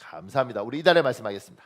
감사합니다. 우리 이달의 말씀하겠습니다.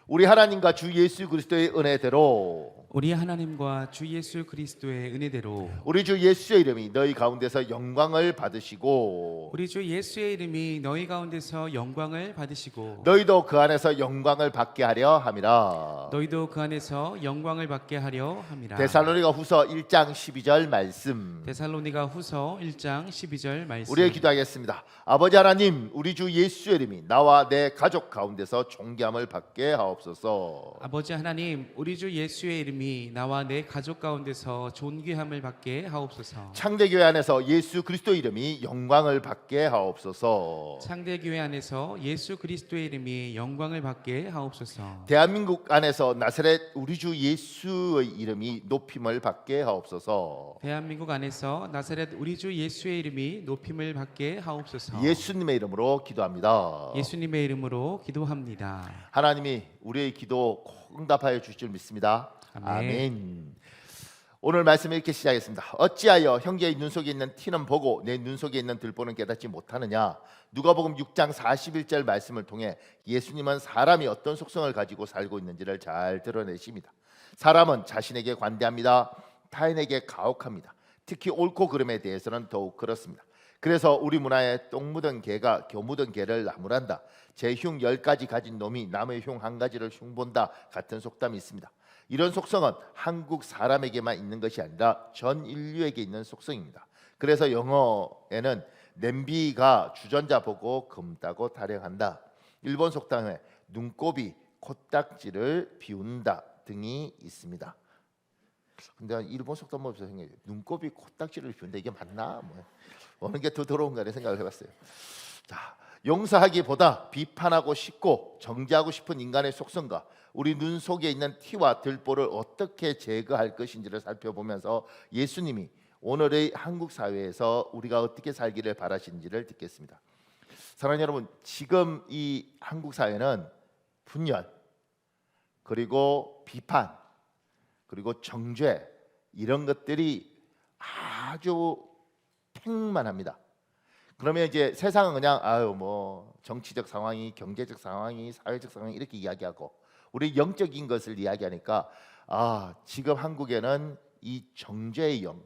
우리 하나님과 주 예수 그리스도의 은혜대로 우리 하나님과 주 예수 그리스도의 은혜대로 우리 주 예수의 이름이 너희 가운데서 영광을 받으시고 우리 주 예수의 이름이 너희 가운데서 영광을 받으시고 너희도 그 안에서 영광을 받게 하려 함이라. 너희도 그 안에서 영광을 받게 하려 함이라. 데살로니가 후서 1장 12절 말씀 데살로니가 후서 1장 12절 말씀. 우리의 기도하겠습니다. 아버지 하나님, 우리 주 예수의 이름이 나와 내 가족 가운데서 존귀함을 받게 하옵소서. 아버지 하나님, 우리 주 예수의 이름이 나와 내 가족 가운데서 존귀함을 받게 하옵소서. 창대교회 안에서 예수 그리스도 이름이 영광을 받게 하옵소서. 창대교회 안에서 예수 그리스도의 이름이 영광을 받게 하옵소서. 대한민국 안에서 나사렛 우리 주 예수의 이름이 높임을 받게 하옵소서. 대한민국 안에서 나사렛 우리 주 예수의 이름이 높임을 받게 하옵소서. 예수님의 이름으로 기도합니다. 예수님의 이름으로 기도합니다. 하나님이 우리의 기도 꼭 응답하여 주실 줄 믿습니다. 아멘. 아멘. 오늘 말씀을 이렇게 시작했습니다. 어찌하여 형제의 눈 속에 있는 티는 보고 내 눈 속에 있는 들보는 깨닫지 못하느냐. 누가복음 6장 41절 말씀을 통해 예수님은 사람이 어떤 속성을 가지고 살고 있는지를 잘 드러내십니다. 사람은 자신에게 관대합니다. 타인에게 가혹합니다. 특히 옳고 그름에 대해서는 더욱 그렇습니다. 그래서 우리 문화에 똥 묻은 개가 겨 묻은 개를 나무란다. 제 흉 10가지 가진 놈이 남의 흉 1가지를 흉본다 같은 속담이 있습니다. 이런 속성은 한국 사람에게만 있는 것이 아니라 전 인류에게 있는 속성입니다. 그래서 영어에는 냄비가 주전자 보고 금따고 타령한다. 일본 속담에 눈곱이 코딱지를 비운다 등이 있습니다. 근데 일본 속담 보면서 눈곱이 코딱지를 비운다, 이게 맞나? 어느 게 더 더러운가 생각을 해봤어요. 자, 용서하기보다 비판하고 싶고 정죄하고 싶은 인간의 속성과 우리 눈 속에 있는 티와 들보를 어떻게 제거할 것인지를 살펴보면서 예수님이 오늘의 한국 사회에서 우리가 어떻게 살기를 바라시는지를 듣겠습니다. 사랑하는 여러분, 지금 이 한국 사회는 분열, 그리고 비판, 그리고 정죄, 이런 것들이 아주 팽만합니다. 그러면 이제 세상은 그냥 정치적 상황이, 경제적 상황이, 사회적 상황이 이렇게 이야기하고 우리 영적인 것을 이야기하니까 지금 한국에는 이 정죄의 영,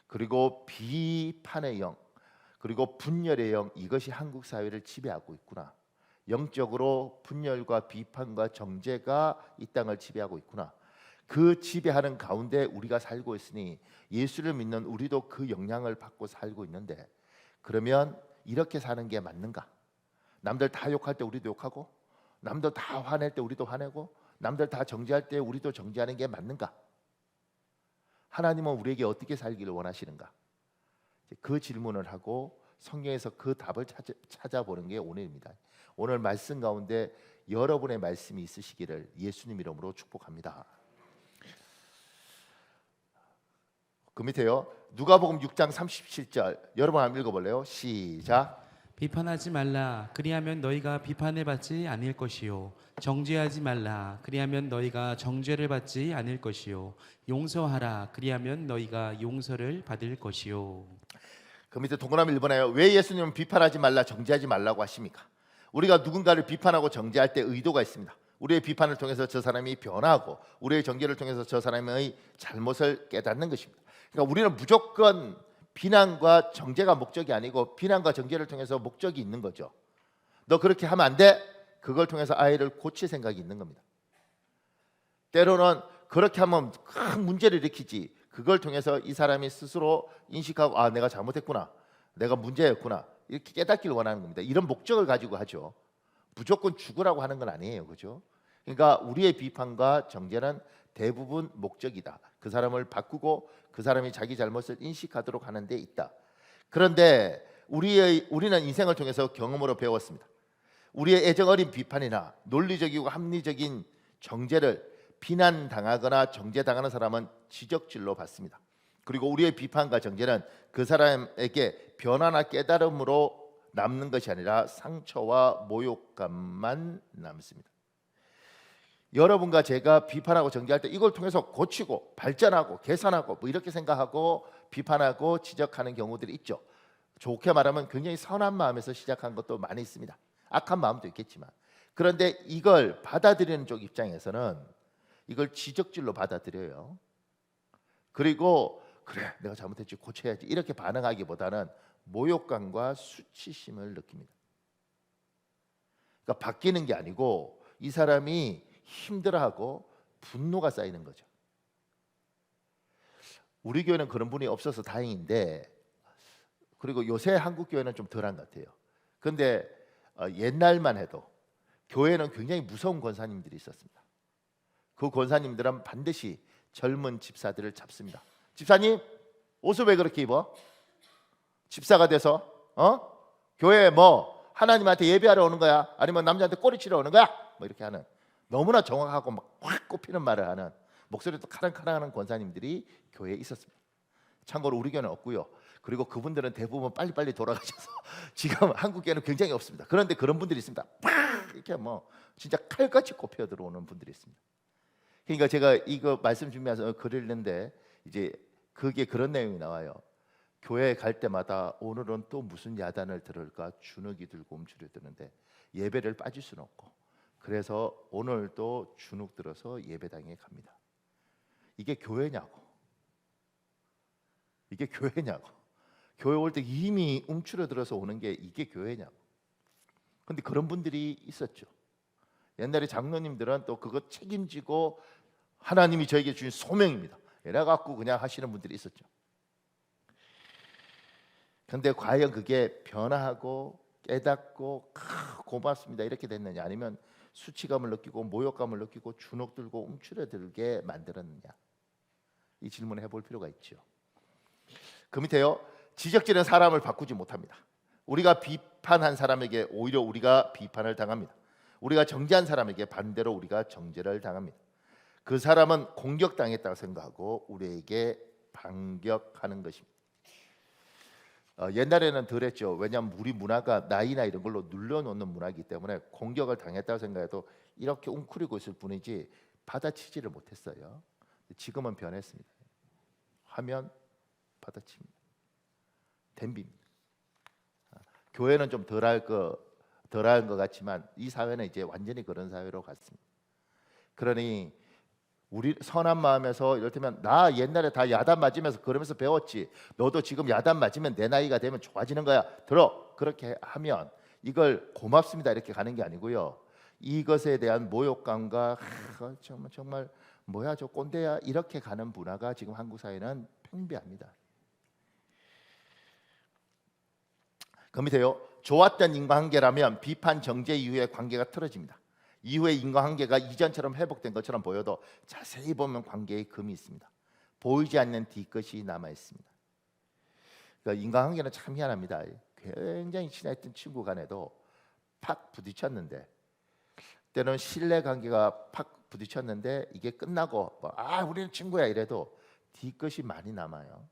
그리고 비판의 영, 그리고 분열의 영, 이것이 한국 사회를 지배하고 있구나. 영적으로 분열과 비판과 정죄가 이 땅을 지배하고 있구나. 그 지배하는 가운데 우리가 살고 있으니 예수를 믿는 우리도 그 영향을 받고 살고 있는데, 그러면 이렇게 사는 게 맞는가? 남들 다 욕할 때 우리도 욕하고, 남들 다 화낼 때 우리도 화내고, 남들 다 정죄할 때 우리도 정죄하는 게 맞는가? 하나님은 우리에게 어떻게 살기를 원하시는가? 그 질문을 하고 성경에서 그 답을 찾아보는 게 오늘입니다. 오늘 말씀 가운데 여러분의 말씀이 있으시기를 예수님 이름으로 축복합니다. 그 밑에요, 누가복음 6장 37절 여러분 한번 읽어볼래요? 시작. 비판하지 말라. 그리하면 너희가 비판을 받지 않을 것이요. 정죄하지 말라. 그리하면 너희가 정죄를 받지 않을 것이요. 용서하라. 그리하면 너희가 용서를 받을 것이요. 그 밑에 동그라미 1번에요. 왜 예수님은 비판하지 말라, 정죄하지 말라고 하십니까? 우리가 누군가를 비판하고 정죄할 때 의도가 있습니다. 우리의 비판을 통해서 저 사람이 변화하고 우리의 정죄를 통해서 저 사람의 잘못을 깨닫는 것입니다. 그러니까 우리는 무조건 비난과 정죄가 목적이 아니고 비난과 정죄를 통해서 목적이 있는 거죠. 너 그렇게 하면 안 돼. 그걸 통해서 아이를 고칠 생각이 있는 겁니다. 때로는 그렇게 하면 큰 문제를 일으키지, 그걸 통해서 이 사람이 스스로 인식하고 내가 잘못했구나, 내가 문제였구나, 이렇게 깨닫기를 원하는 겁니다. 이런 목적을 가지고 하죠. 무조건 죽으라고 하는 건 아니에요. 그죠? 그러니까 우리의 비판과 정죄는 대부분 목적이다. 그 사람을 바꾸고 그 사람이 자기 잘못을 인식하도록 하는 데 있다. 그런데 우리는 인생을 통해서 경험으로 배웠습니다. 우리의 애정 어린 비판이나 논리적이고 합리적인 정죄를 비난당하거나 정죄당하는 사람은 지적질로 받습니다. 그리고 우리의 비판과 정죄는 그 사람에게 변화나 깨달음으로 남는 것이 아니라 상처와 모욕감만 남습니다. 여러분과 제가 비판하고 정죄할 때 이걸 통해서 고치고 발전하고 개선하고 이렇게 생각하고 비판하고 지적하는 경우들이 있죠. 좋게 말하면 굉장히 선한 마음에서 시작한 것도 많이 있습니다. 악한 마음도 있겠지만, 그런데 이걸 받아들이는 쪽 입장에서는 이걸 지적질로 받아들여요. 그리고 그래, 내가 잘못했지, 고쳐야지, 이렇게 반응하기보다는 모욕감과 수치심을 느낍니다. 그러니까 바뀌는 게 아니고 이 사람이 힘들어하고 분노가 쌓이는 거죠. 우리 교회는 그런 분이 없어서 다행인데, 그리고 요새 한국 교회는 좀 덜한 것 같아요. 그런데 옛날만 해도 교회는 굉장히 무서운 권사님들이 있었습니다. 그 권사님들은 반드시 젊은 집사들을 잡습니다. 집사님, 옷을 왜 그렇게 입어? 집사가 돼서 교회에 뭐 하나님한테 예배하러 오는 거야? 아니면 남자한테 꼬리치러 오는 거야? 뭐 이렇게 하는, 너무나 정확하고 막 확 꼽히는 말을 하는, 목소리도 카랑카랑하는 권사님들이 교회에 있었습니다. 참고로 우리 교회는 없고요. 그리고 그분들은 대부분 빨리빨리 돌아가셔서 지금 한국 교회는 굉장히 없습니다. 그런데 그런 분들이 있습니다. 팍 이렇게 뭐 진짜 칼같이 꼽혀 들어오는 분들이 있습니다. 그러니까 제가 이거 말씀 준비해서 글을 읽는데 이제 그게 그런 내용이 나와요. 교회 갈 때마다 오늘은 또 무슨 야단을 들을까 주눅이 들고 움츠러드는데 예배를 빠질 수는 없고, 그래서 오늘 또 주눅 들어서 예배당에 갑니다. 이게 교회냐고. 이게 교회냐고. 교회 올 때 이미 움츠러들어서 오는 게 이게 교회냐고. 근데 그런 분들이 있었죠. 옛날에 장로님들은 또 그거 책임지고 하나님이 저에게 주신 소명입니다, 이래 갖고 그냥 하시는 분들이 있었죠. 근데 과연 그게 변화하고 깨닫고 고맙습니다 이렇게 됐느냐, 아니면 수치감을 느끼고 모욕감을 느끼고 주눅 들고 움츠러들게 만들었느냐, 이 질문을 해볼 필요가 있죠. 그 밑에요. 지적질은 사람을 바꾸지 못합니다. 우리가 비판한 사람에게 오히려 우리가 비판을 당합니다. 우리가 정죄한 사람에게 반대로 우리가 정죄를 당합니다. 그 사람은 공격당했다고 생각하고 우리에게 반격하는 것입니다. 옛날에는 덜했죠. 왜냐하면 우리 문화가 나이나 이런 걸로 눌러놓는 문화이기 때문에 공격을 당했다고 생각해도 이렇게 웅크리고 있을 뿐이지 받아치지를 못했어요. 지금은 변했습니다. 하면 받아칩니다. 덤빕니다. 교회는 좀 덜한 것 같지만 이 사회는 이제 완전히 그런 사회로 갔습니다. 그러니 우리 선한 마음에서 이를테면 나 옛날에 다 야단 맞으면서 그러면서 배웠지, 너도 지금 야단 맞으면 내 나이가 되면 좋아지는 거야, 들어, 그렇게 하면 이걸 고맙습니다 이렇게 가는 게 아니고요, 이것에 대한 모욕감과 정말 뭐야 저 꼰대야 이렇게 가는 문화가 지금 한국 사회는 팽배합니다. 그 밑에요. 좋았던 인과관계라면 비판 정죄 이후에 관계가 틀어집니다. 이후에 인과관계가 이전처럼 회복된 것처럼 보여도 자세히 보면 관계에 금이 있습니다. 보이지 않는 뒤끝이 남아 있습니다. 그러니까 인과관계는 참 희한합니다. 굉장히 친했던 친구 간에도 팍 부딪혔는데, 때로는 신뢰관계가 팍 부딪혔는데 이게 끝나고 우리는 친구야 이래도 뒤끝이 많이 남아요.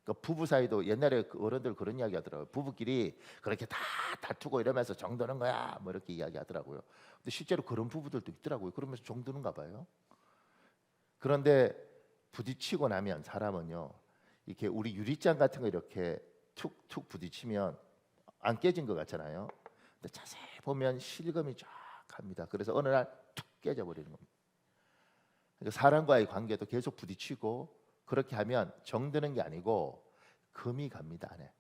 그러니까 부부 사이도 옛날에 그 어른들 그런 이야기 하더라고요. 부부끼리 그렇게 다 다투고 이러면서 정드는 거야 뭐 이렇게 이야기 하더라고요. 근데 실제로 그런 부부들도 있더라고요. 그러면서 정드는가 봐요. 그런데 부딪히고 나면 사람은요, 이렇게 우리 유리잔 같은 거 이렇게 툭툭 부딪히면 안 깨진 것 같잖아요. 근데 자세히 보면 실금이 쫙 합니다. 그래서 어느 날 툭 깨져버리는 겁니다. 그러니까 사람과의 관계도 계속 부딪히고 그렇게 하면 정드는 게 아니고 금이 갑니다 안에.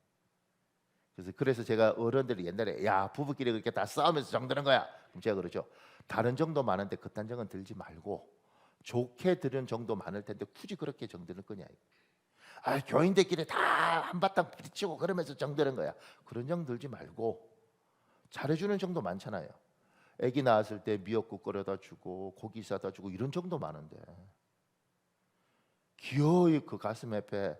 그래서 제가 어른들이 옛날에 야 부부끼리 그렇게 다 싸우면서 정드는 거야, 그럼 제가 그러죠. 다른 정도 많은데 그딴 정은 들지 말고 좋게 들은 정도 많을 텐데 굳이 그렇게 정드는 거냐. 교인들끼리 다 한바탕 부딪히고 그러면서 정드는 거야. 그런 정 들지 말고 잘해주는 정도 많잖아요. 아기 낳았을 때 미역국 끓여다 주고 고기 싸다 주고 이런 정도 많은데 기어이 그 가슴 옆에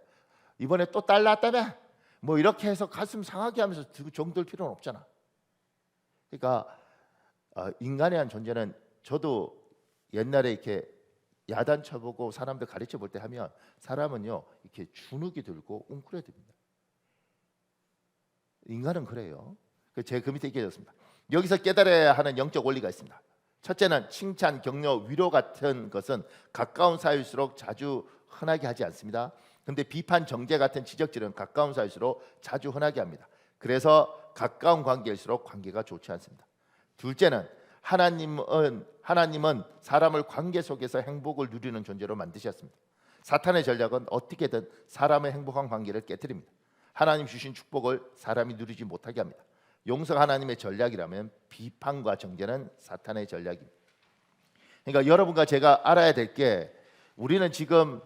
이번에 또 딸 낳았다며 뭐 이렇게 해서 가슴 상하게 하면서 정들 필요는 없잖아. 그러니까 인간에 대한 존재는, 저도 옛날에 이렇게 야단 쳐보고 사람들 가르쳐 볼 때 하면 사람은요 이렇게 주눅이 들고 웅크려듭니다. 인간은 그래요. 제가 그 밑에 이렇게 적었습니다. 여기서 깨달아야 하는 영적 원리가 있습니다. 첫째는 칭찬, 격려, 위로 같은 것은 가까운 사이일수록 자주 흔하게 하지 않습니다. 근데 비판, 정죄 같은 지적질은 가까운 사이일수록 자주 흔하게 합니다. 그래서 가까운 관계일수록 관계가 좋지 않습니다. 둘째는 하나님은 사람을 관계 속에서 행복을 누리는 존재로 만드셨습니다. 사탄의 전략은 어떻게든 사람의 행복한 관계를 깨뜨립니다. 하나님 주신 축복을 사람이 누리지 못하게 합니다. 용서가 하나님의 전략이라면 비판과 정죄는 사탄의 전략입니다. 그러니까 여러분과 제가 알아야 될 게, 우리는 지금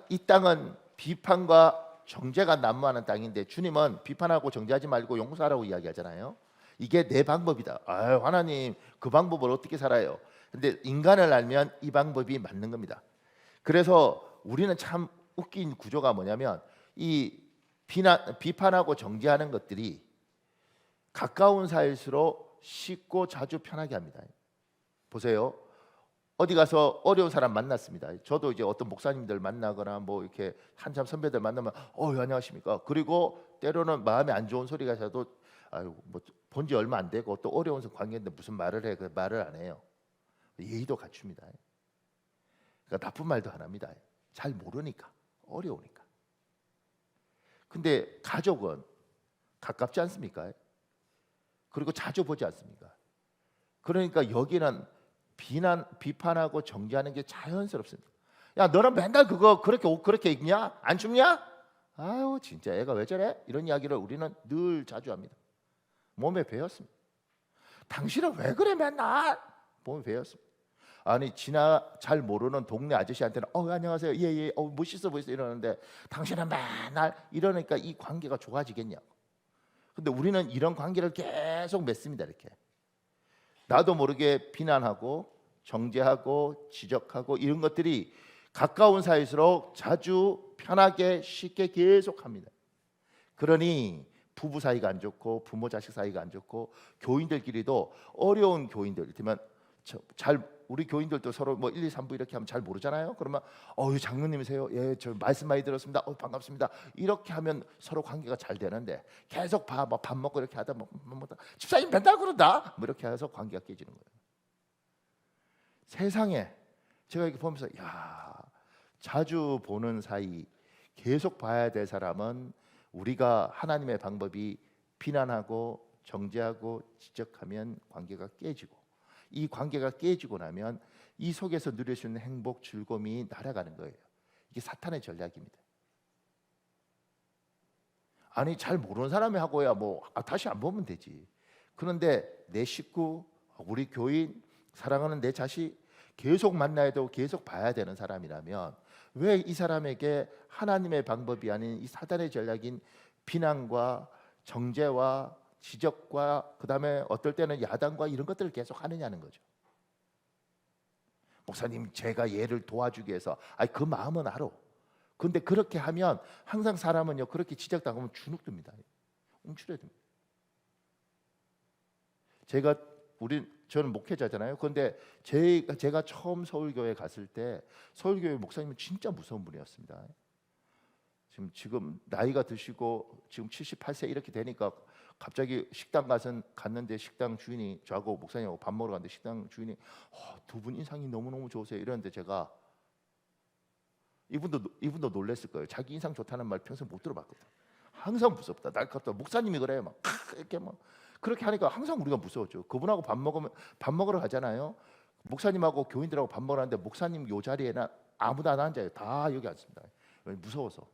이 땅은 비판과 정죄가 난무하는 땅인데, 주님은 비판하고 정죄하지 말고 용서하라고 이야기하잖아요. 이게 내 방법이다. 아유, 하나님 그 방법을 어떻게 살아요? 근데 인간을 알면 이 방법이 맞는 겁니다. 그래서 우리는 참 웃긴 구조가 뭐냐면, 이 비판하고 정죄하는 것들이 가까운 사이일수록 쉽고 자주 편하게 합니다. 보세요. 어디 가서 어려운 사람 만났습니다. 저도 이제 어떤 목사님들 만나거나 뭐 이렇게 한참 선배들 만나면 안녕하십니까. 그리고 때로는 마음에 안 좋은 소리가 있어도 아유 뭐 본지 얼마 안 되고 또 어려운 관계인데 무슨 말을 해. 그 말을 안 해요. 예의도 갖춥니다. 그러니까 나쁜 말도 안 합니다. 잘 모르니까, 어려우니까. 근데 가족은 가깝지 않습니까? 그리고 자주 보지 않습니까? 그러니까 여기는 비판하고 정죄하는 게 자연스럽습니다. 야, 너는 맨날 그거 그렇게 옷 그렇게 입냐? 안 춥냐? 아유, 진짜 애가 왜 저래? 이런 이야기를 우리는 늘 자주 합니다. 몸에 배웠습니다. 당신은 왜 그래 맨날? 몸에 배웠습니다. 아니 잘 모르는 동네 아저씨한테는 안녕하세요, 예예, 멋있어 보이세요 이러는데, 당신은 맨날 이러니까 이 관계가 좋아지겠냐고. 근데 우리는 이런 관계를 계속 맺습니다. 이렇게 나도 모르게 비난하고 정죄하고 지적하고 이런 것들이 가까운 사이일수록 자주 편하게 쉽게 계속합니다. 그러니 부부 사이가 안 좋고 부모 자식 사이가 안 좋고, 교인들끼리도 어려운 교인들 되면 우리 교인들도 서로 뭐 1, 2, 3부 이렇게 하면 잘 모르잖아요. 그러면 장로님이세요? 예, 저 말씀 많이 들었습니다. 반갑습니다. 이렇게 하면 서로 관계가 잘 되는데, 계속 밥 먹고 이렇게 하다 집사님 맨날 그런다 뭐 이렇게 해서 관계가 깨지는 거예요. 세상에 제가 이렇게 보면서 자주 보는 사이, 계속 봐야 될 사람은 우리가 하나님의 방법이 비난하고 정죄하고 지적하면 관계가 깨지고, 이 관계가 깨지고 나면 이 속에서 누릴 수 있는 행복, 즐거움이 날아가는 거예요. 이게 사탄의 전략입니다. 아니 잘 모르는 사람이 하고야 다시 안 보면 되지. 그런데 내 식구, 우리 교인, 사랑하는 내 자식 계속 만나야 되고 계속 봐야 되는 사람이라면, 왜 이 사람에게 하나님의 방법이 아닌 이 사단의 전략인 비난과 정죄와 지적과 그다음에 어떨 때는 야단과 이런 것들을 계속 하느냐는 거죠. 목사님 제가 얘를 도와주기 위해서, 그 마음은 알아. 근데 그렇게 하면 항상 사람은요, 그렇게 지적당하면 주눅듭니다. 움츠려듭니다. 저는 목회자잖아요. 그런데 제가 처음 서울교회 갔을 때 서울교회 목사님은 진짜 무서운 분이었습니다. 지금 나이가 드시고 지금 78세 이렇게 되니까 갑자기 식당 갔는데 식당 주인이, 저하고 목사님하고 밥 먹으러 갔는데 식당 주인이 두 분 인상이 너무너무 좋으세요 이러는데, 제가 이분도 놀랬을 거예요. 자기 인상 좋다는 말 평생 못 들어봤거든. 항상 무섭다, 날카롭다. 목사님이 그래요. 막 이렇게 그렇게 하니까 항상 우리가 무서웠죠. 그분하고 밥 먹으러 가잖아요. 목사님하고 교인들하고 밥 먹으러 가는데 목사님 요 자리에는 아무도 안 앉아요. 다 여기 앉습니다. 무서워서.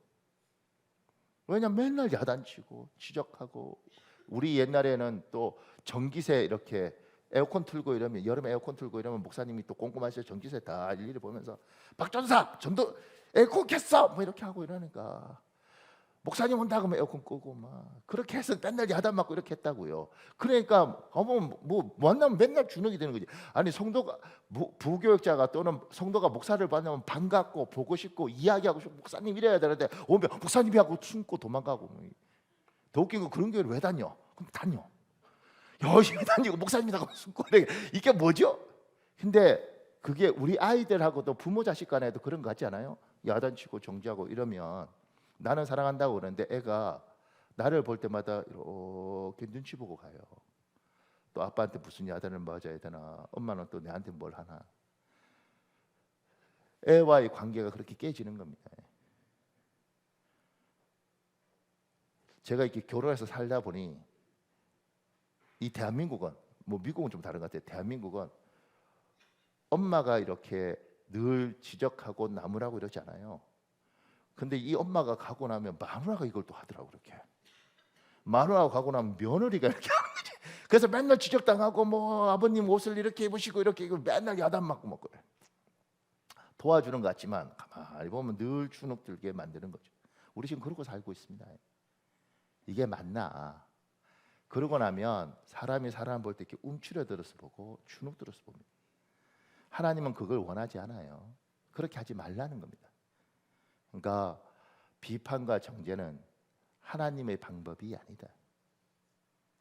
왜냐면 맨날 야단치고 지적하고, 우리 옛날에는 또 전기세 이렇게 에어컨 틀고 이러면, 여름에 에어컨 틀고 이러면 목사님이 또 꼼꼼하셔서 전기세 다 일일이 보면서 박전사 전도 에어컨 켰어 뭐 이렇게 하고 이러니까, 목사님 온다 그러면 에어컨 끄고 막 그렇게 해서 맨날 야단 맞고 이렇게 했다고요. 그러니까 만나면 맨날 주눅이 되는 거지. 아니 성도가 부교육자가 또는 성도가 목사를 만나면 반갑고 보고 싶고 이야기하고 싶고 목사님 이래야 되는데, 오면 목사님이 하고 숨고 도망가고. 더 웃긴 거, 그런 교회를 왜 다녀? 그럼 다녀. 열심히 다니고 목사님이라고 숨고 이게 뭐죠? 근데 그게 우리 아이들하고도 부모 자식 간에도 그런 거 같지 않아요? 야단치고 정죄하고 이러면 나는 사랑한다고 그러는데 애가 나를 볼 때마다 이렇게 눈치 보고 가요. 또 아빠한테 무슨 야단을 맞아야 되나, 엄마는 또 내한테 뭘 하나. 애와의 관계가 그렇게 깨지는 겁니다. 제가 이렇게 결혼해서 살다 보니 이 대한민국은 뭐 미국은 좀 다른 것 같아요. 대한민국은 엄마가 이렇게 늘 지적하고 나무라고 이러지 않아요. 근데 이 엄마가 가고 나면 마누라가 이걸 또 하더라고. 그렇게 마누라가 가고 나면 며느리가 이렇게 하는 거지. 그래서 맨날 지적당하고 뭐 아버님 옷을 이렇게 입으시고 이렇게 입고 맨날 야단 맞고 뭐 그래. 도와주는 것 같지만 가만히 보면 늘 주눅 들게 만드는 거죠. 우리 지금 그러고 살고 있습니다. 이게 맞나? 그러고 나면 사람이 사람 볼 때 이렇게 움츠려들어서 보고 주눅 들어서 봅니다. 하나님은 그걸 원하지 않아요. 그렇게 하지 말라는 겁니다. 그러니까 비판과 정죄는 하나님의 방법이 아니다.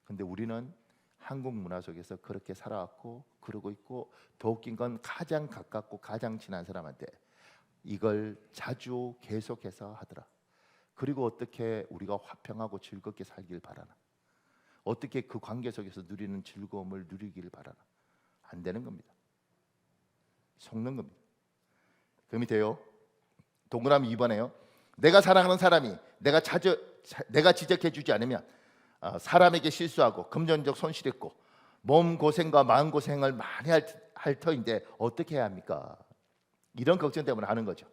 근데 우리는 한국 문화 속에서 그렇게 살아왔고 그러고 있고, 더 웃긴 건 가장 가깝고 가장 친한 사람한테 이걸 자주 계속해서 하더라. 그리고 어떻게 우리가 화평하고 즐겁게 살길 바라나? 어떻게 그 관계 속에서 누리는 즐거움을 누리길 바라나? 안 되는 겁니다. 속는 겁니다. 그 밑에요. 동그라미 2번에요. 내가 사랑하는 사람이 내가 지적해주지 않으면 사람에게 실수하고 금전적 손실이 있고 몸 고생과 마음 고생을 많이 할 터인데 어떻게 해야 합니까? 이런 걱정 때문에 하는 거죠.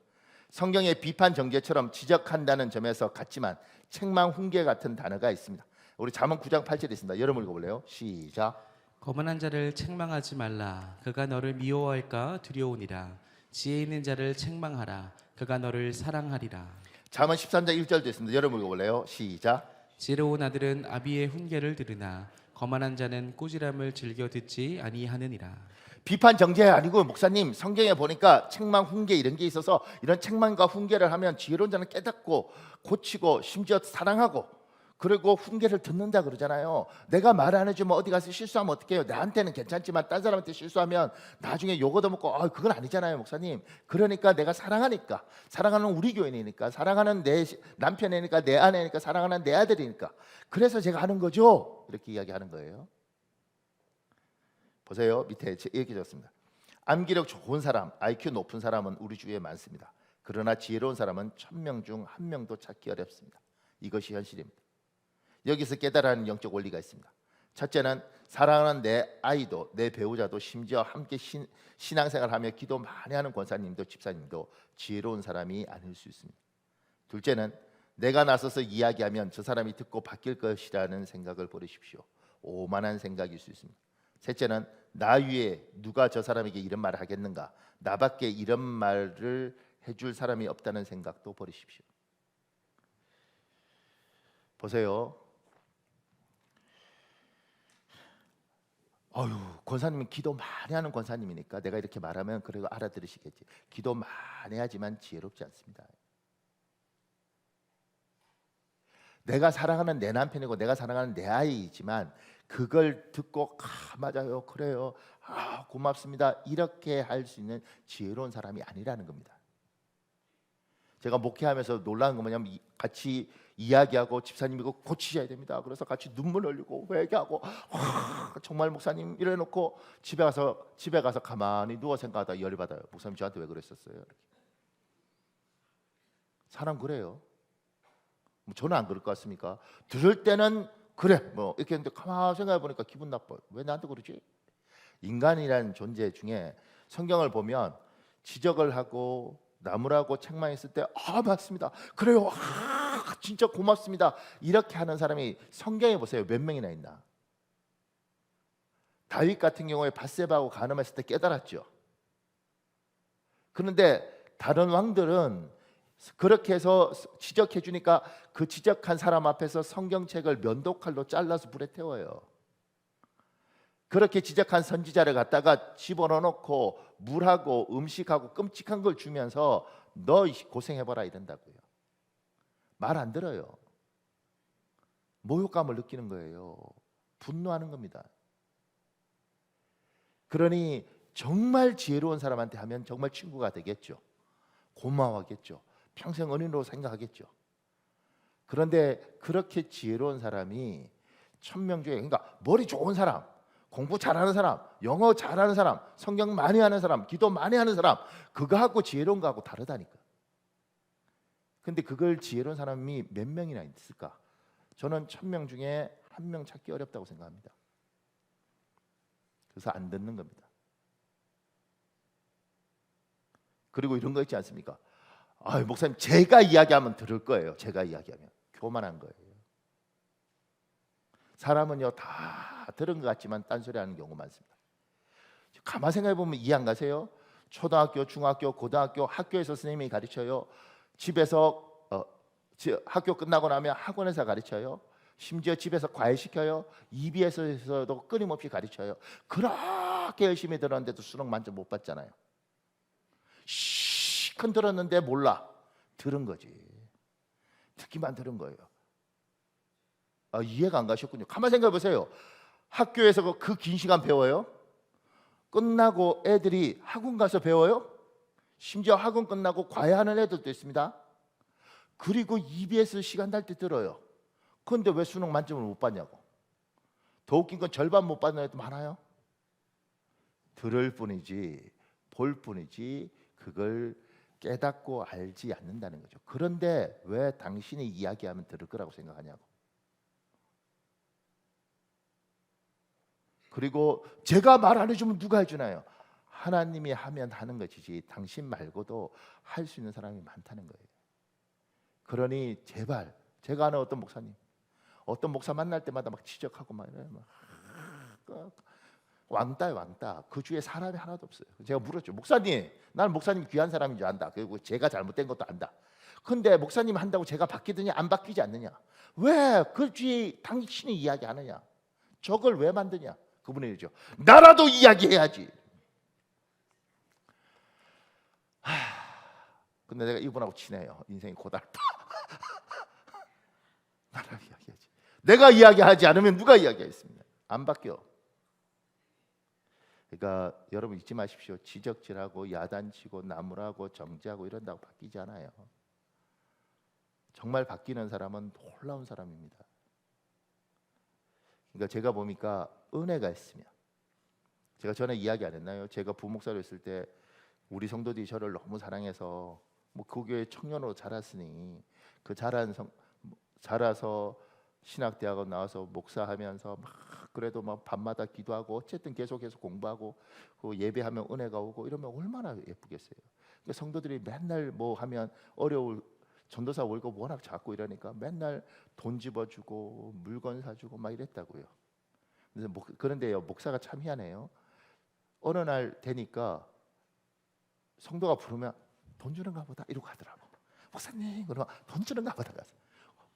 성경의 비판 정죄처럼 지적한다는 점에서 같지만 책망 훈계 같은 단어가 있습니다. 우리 잠언 9장 8절에 있습니다. 여러분 읽어볼래요? 시작. 거만한 자를 책망하지 말라. 그가 너를 미워할까 두려우니라. 지혜 있는 자를 책망하라. 그가 너를 사랑하리라. 잠언 13장 1절도 있습니다. 여러분 읽어볼래요? 시작. 지혜로운 아들은 아비의 훈계를 들으나 거만한 자는 꾸지람을 즐겨 듣지 아니하느니라. 비판 정죄 아니고 목사님 성경에 보니까 책망 훈계 이런 게 있어서 이런 책망과 훈계를 하면 지혜로운 자는 깨닫고 고치고 심지어 사랑하고 그리고 훈계를 듣는다 그러잖아요. 내가 말 안 해주면 어디 가서 실수하면 어떡해요? 나한테는 괜찮지만 딴 사람한테 실수하면 나중에 욕 얻어먹고 그건 아니잖아요 목사님. 그러니까 내가 사랑하니까, 사랑하는 우리 교인이니까, 사랑하는 내 남편이니까, 내 아내니까, 사랑하는 내 아들이니까 그래서 제가 하는 거죠. 이렇게 이야기하는 거예요. 보세요. 밑에 이렇게 적었습니다. 암기력 좋은 사람, IQ 높은 사람은 우리 주위에 많습니다. 그러나 지혜로운 사람은 1000명 중 1명도 찾기 어렵습니다. 이것이 현실입니다. 여기서 깨달아야 하는 영적 원리가 있습니다. 첫째는 사랑하는 내 아이도 내 배우자도 심지어 함께 신앙생활하며 기도 많이 하는 권사님도 집사님도 지혜로운 사람이 아닐 수 있습니다. 둘째는 내가 나서서 이야기하면 저 사람이 듣고 바뀔 것이라는 생각을 버리십시오. 오만한 생각일 수 있습니다. 셋째는 나 위에 누가 저 사람에게 이런 말을 하겠는가, 나밖에 이런 말을 해줄 사람이 없다는 생각도 버리십시오. 보세요. 권사님은 기도 많이 하는 권사님이니까 내가 이렇게 말하면 그래도 알아들으시겠지. 기도 많이 하지만 지혜롭지 않습니다. 내가 사랑하는 내 남편이고 내가 사랑하는 내 아이이지만 그걸 듣고 맞아요, 그래요, 고맙습니다 이렇게 할 수 있는 지혜로운 사람이 아니라는 겁니다. 제가 목회하면서 놀라는 건 뭐냐면 같이 이야기하고 집사님 이거 고치셔야 됩니다. 그래서 같이 눈물 흘리고 회개하고 정말 목사님 이래놓고 집에 가서 가만히 누워 생각하다 열이 받아요. 목사님 저한테 왜 그랬었어요? 이렇게. 사람 그래요. 저는 안 그럴 것 같습니까? 들을 때는 그래 뭐 이렇게 했는데 가만히 생각해 보니까 기분 나빠요. 왜 나한테 그러지? 인간이라는 존재 중에 성경을 보면 지적을 하고 나무라고 책망했을 때 맞습니다, 그래요, 진짜 고맙습니다 이렇게 하는 사람이 성경에 보세요. 몇 명이나 있나? 다윗 같은 경우에 밧세바하고 간음했을 때 깨달았죠. 그런데 다른 왕들은 그렇게 해서 지적해 주니까 그 지적한 사람 앞에서 성경책을 면도칼로 잘라서 불에 태워요. 그렇게 지적한 선지자를 갖다가 집어넣어놓고 물하고 음식하고 끔찍한 걸 주면서 너 고생해봐라 이런다고요. 말 안 들어요. 모욕감을 느끼는 거예요. 분노하는 겁니다. 그러니 정말 지혜로운 사람한테 하면 정말 친구가 되겠죠. 고마워하겠죠. 평생 은인으로 생각하겠죠. 그런데 그렇게 지혜로운 사람이 1000명 중에, 그러니까 머리 좋은 사람, 공부 잘하는 사람, 영어 잘하는 사람, 성경 많이 하는 사람, 기도 많이 하는 사람, 그거하고 지혜로운 거하고 다르다니까. 근데 그걸 지혜로운 사람이 몇 명이나 있을까? 저는 1000명 중에 1명 찾기 어렵다고 생각합니다. 그래서 안 듣는 겁니다. 그리고 이런 거 있지 않습니까? 아, 목사님 제가 이야기하면 들을 거예요. 제가 이야기하면 교만한 거예요. 사람은요 다 들은 것 같지만 딴소리하는 경우 많습니다. 가만 생각해 보면 이해 안 가세요? 초등학교, 중학교, 고등학교 학교에서 선생님이 가르쳐요. 집에서 학교 끝나고 나면 학원에서 가르쳐요. 심지어 집에서 과외 시켜요. EBS에서도 끊임없이 가르쳐요. 그렇게 열심히 들었는데도 수능 만점 못 받잖아요. 시큰 들었는데 몰라. 들은 거지. 듣기만 들은 거예요. 이해가 안 가셨군요. 가만 생각해 보세요. 학교에서 그 긴 시간 배워요? 끝나고 애들이 학원 가서 배워요? 심지어 학원 끝나고 과외하는 애들도 있습니다. 그리고 EBS 시간 날 때 들어요. 그런데 왜 수능 만점을 못 받냐고. 더 웃긴 건 절반 못 받는 애도 많아요. 들을 뿐이지 볼 뿐이지 그걸 깨닫고 알지 않는다는 거죠. 그런데 왜 당신이 이야기하면 들을 거라고 생각하냐고. 그리고 제가 말 안 해주면 누가 해주나요? 하나님이 하면 하는 것이지 당신 말고도 할 수 있는 사람이 많다는 거예요. 그러니 제발, 제가 아는 어떤 목사 만날 때마다 막 지적하고 막 이래요. 왕따예요, 왕따. 그 주위에 사람이 하나도 없어요. 제가 물었죠. 목사님, 나는 목사님 귀한 사람인 줄 안다. 그리고 제가 잘못된 것도 안다. 근데 목사님 한다고 제가 바뀌느냐 안 바뀌지 않느냐? 왜 그 주위에 당신이 이야기하느냐? 저걸 왜 만드냐? 그분이 이러죠. 나라도 이야기해야지. 근데 내가 이분하고 친해요. 인생이 고달파. 나라도 이야기하지. 내가 이야기하지 않으면 누가 이야기하겠습니까? 안 바뀌어. 그러니까 여러분 잊지 마십시오. 지적질하고 야단치고 나무라고 정지하고 이런다고 바뀌지 않아요. 정말 바뀌는 사람은 놀라운 사람입니다. 그러니까 제가 보니까 은혜가 있으면, 제가 전에 이야기 안 했나요? 제가 부목사로 있을 때 우리 성도들이 저를 너무 사랑해서 뭐 그 교회 청년으로 자랐으니 그 자라서 신학대학원 나와서 목사하면서 막 그래도 막 밤마다 기도하고 어쨌든 계속해서 공부하고 그 예배하면 은혜가 오고 이러면 얼마나 예쁘겠어요. 그러니까 성도들이 맨날 뭐 하면 어려울 전도사 월급 워낙 작고 이러니까 맨날 돈 집어주고 물건 사주고 막 이랬다고요. 그런데요 목사가 참 희한해요. 어느 날 되니까 성도가 부르면 돈 주는가 보다 이러고 하더라고. 목사님 그러면 돈 주는가 보다.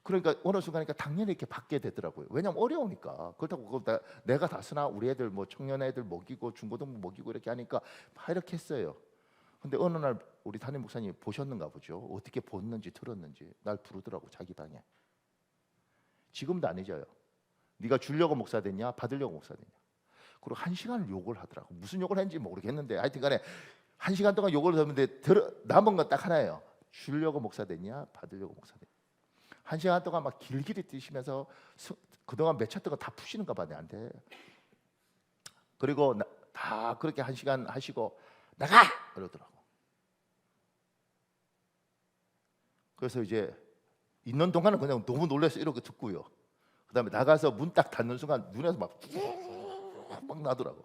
그러니까 어느 순간이니까 당연히 이렇게 받게 되더라고요. 왜냐면 어려우니까. 그렇다고 내가 다 쓰나 우리 애들 뭐 청년 애들 먹이고 중고등부 먹이고 이렇게 하니까 막 이렇게 했어요. 근데 어느 날 우리 담임 목사님이 보셨는가 보죠. 어떻게 봤는지 들었는지 날 부르더라고 자기 방에. 지금도 안 잊어요. 네가 주려고 목사 됐냐 받으려고 목사 됐냐. 그리고 1시간을 욕을 하더라고. 무슨 욕을 했는지 모르겠는데 하여튼간에 1시간 동안 욕을 했는데 남은 건 딱 하나예요. 주려고 목사 됐냐 받으려고 목사 됐냐. 1시간 동안 막 길길이 뛰시면서 그동안 맺혔던 거 다 푸시는가 봐 내한테. 그리고 다 그렇게 1시간 하시고 나가! 그러더라고. 그래서 이제 있는 동안은 그냥 너무 놀라서 이렇게 듣고요. 그 다음에 나가서 문 딱 닫는 순간 눈에서 막 나더라고.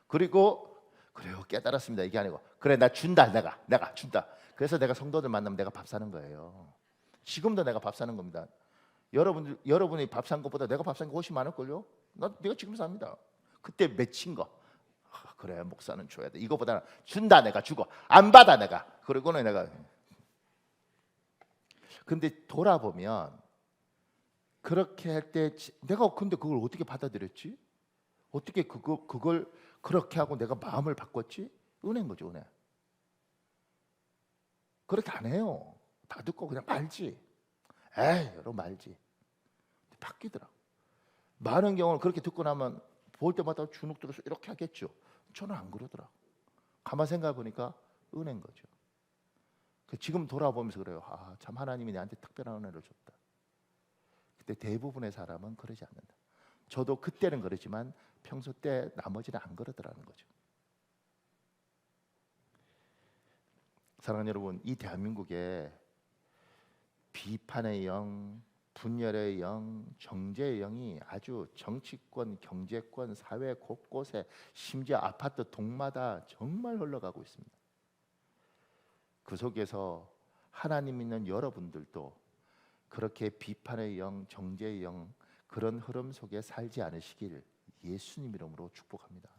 그리고 그래요 깨달았습니다. 이게 아니고 그래 나 준다 내가 준다. 그래서 내가 성도들 만나면 내가 밥 사는 거예요. 지금도 내가 밥 사는 겁니다. 여러분이 밥 산 것보다 내가 밥 산 게 훨씬 많을걸요. 내가 지금 삽니다. 그때 맺힌 거. 그래 목사는 줘야 돼. 이거보다는 준다 내가 주고 안 받아 내가. 그리고는 내가. 근데 돌아보면 그렇게 할 때 내가 근데 그걸 어떻게 받아들였지? 어떻게 그걸 그렇게 하고 내가 마음을 바꿨지? 은혜인 거죠 은혜. 그렇게 안 해요. 다 듣고 그냥 말지. 에이 여러분 말지. 바뀌더라고. 많은 경우는 그렇게 듣고 나면 볼 때마다 주눅 들어서 이렇게 하겠죠. 저는 안 그러더라고. 가만 생각해 보니까 은혜인 거죠. 지금 돌아보면서 그래요. 참 하나님이 내한테 특별한 은혜를 줬다. 근데 대부분의 사람은 그러지 않는다. 저도 그때는 그러지만 평소 때 나머지는 안 그러더라는 거죠. 사랑하는 여러분, 이 대한민국에 비판의 영, 분열의 영, 정죄의 영이 아주 정치권, 경제권, 사회 곳곳에 심지어 아파트 동마다 정말 흘러가고 있습니다. 그 속에서 하나님 믿는 여러분들도 그렇게 비판의 영, 정죄의 영 그런 흐름 속에 살지 않으시길 예수님 이름으로 축복합니다.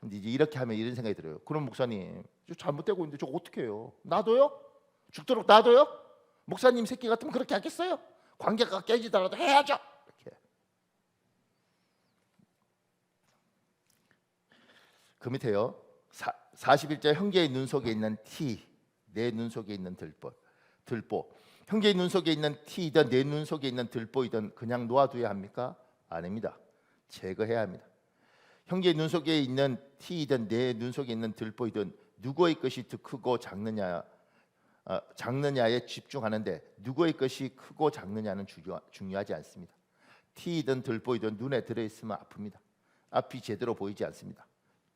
근데 이제 이렇게 하면 이런 생각이 들어요. 그럼 목사님, 저 잘못되고 있는데 저 어떻게 해요? 놔둬요? 죽도록 놔둬요? 목사님 새끼 같으면 그렇게 하겠어요? 관계가 깨지더라도 해야죠. 이렇게. 그 밑에요. 41절 형제의 눈 속에 있는 티, 내 눈 속에 있는 들보. 형제의 눈 속에 있는 티이든 내 눈 속에 있는 들보이든 그냥 놓아둬야 합니까? 아닙니다. 제거해야 합니다. 형제의 눈 속에 있는 티이든 내 눈 속에 있는 들보이든 누구의 것이 더 크고 작느냐에 집중하는데 누구의 것이 크고 작느냐는 중요하지 않습니다. 티이든 들보이든 눈에 들어있으면 아픕니다. 앞이 제대로 보이지 않습니다.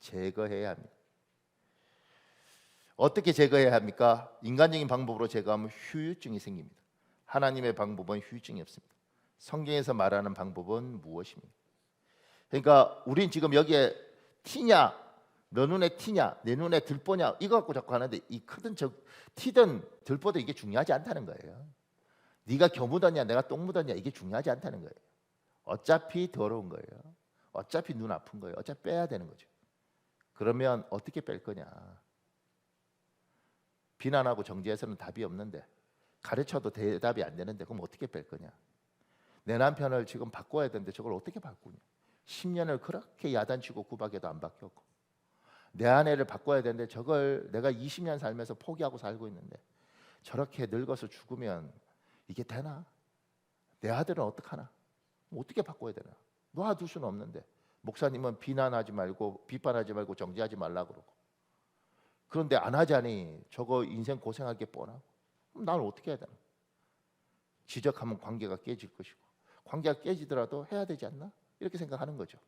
제거해야 합니다. 어떻게 제거해야 합니까? 인간적인 방법으로 제거하면 후유증이 생깁니다. 하나님의 방법은 후유증이 없습니다. 성경에서 말하는 방법은 무엇입니까? 그러니까 우린 지금 여기에 티냐, 너 눈에 티냐, 내 눈에 들보냐 이거 갖고 자꾸 하는데 이 크든 티든 들보든 이게 중요하지 않다는 거예요. 네가 겨 묻었냐, 내가 똥 묻었냐 이게 중요하지 않다는 거예요. 어차피 더러운 거예요. 어차피 눈 아픈 거예요. 어차피 빼야 되는 거죠. 그러면 어떻게 뺄 거냐? 비난하고 정죄해서는 답이 없는데 가르쳐도 대답이 안 되는데 그럼 어떻게 뺄 거냐? 내 남편을 지금 바꿔야 되는데 저걸 어떻게 바꾸냐? 10년을 그렇게 야단치고 구박해도 안 바뀌었고 내 아내를 바꿔야 되는데 저걸 내가 20년 살면서 포기하고 살고 있는데 저렇게 늙어서 죽으면 이게 되나? 내 아들은 어떡하나? 어떻게 바꿔야 되나? 놔둘 수는 없는데 목사님은 비난하지 말고 비판하지 말고 정죄하지 말라 그러고 그런데 안 하자니 저거 인생 고생할 게 뻔하고 그럼 나는 어떻게 해야 되나? 지적하면 관계가 깨질 것이고 관계가 깨지더라도 해야 되지 않나? 이렇게 생각하는 거죠.